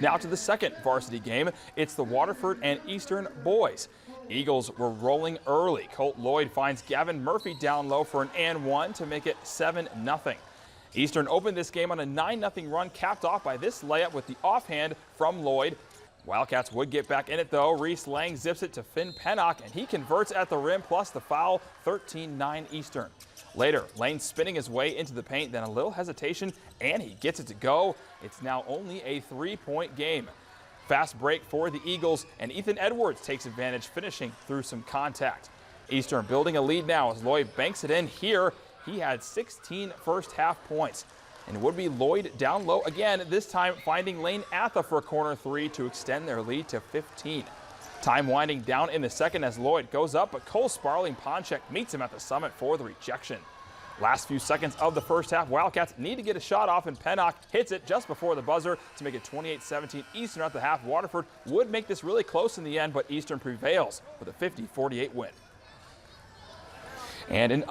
Now to the second varsity game. It's the Waterford and Eastern boys. Eagles were rolling early. Colt Lloyd finds Gavin Murphy down low for an and one to make it 7-0. Eastern opened this game on a 9-0 run, capped off by this layup with the offhand from Lloyd. Wildcats would get back in it though. Reese Lang zips it to Finn Pennock and he converts at the rim plus the foul. 13-9 Eastern. Later, Lane spinning his way into the paint, then a little hesitation and he gets it to go. It's now only a 3-point game. Fast break for the Eagles and Ethan Edwards takes advantage, finishing through some contact. Eastern building a lead now as Lloyd banks it in here. He had 16 first half points. And it would be Lloyd down low again, this time finding Lane Atha for a corner three to extend their lead to 15. Time winding down in the second as Lloyd goes up, but Cole Sparling-Ponchek meets him at the summit for the rejection. Last few seconds of the first half, Wildcats need to get a shot off, and Pennock hits it just before the buzzer to make it 28-17 Eastern at the half. Waterford would make this really close in the end, but Eastern prevails with a 50-48 win. And in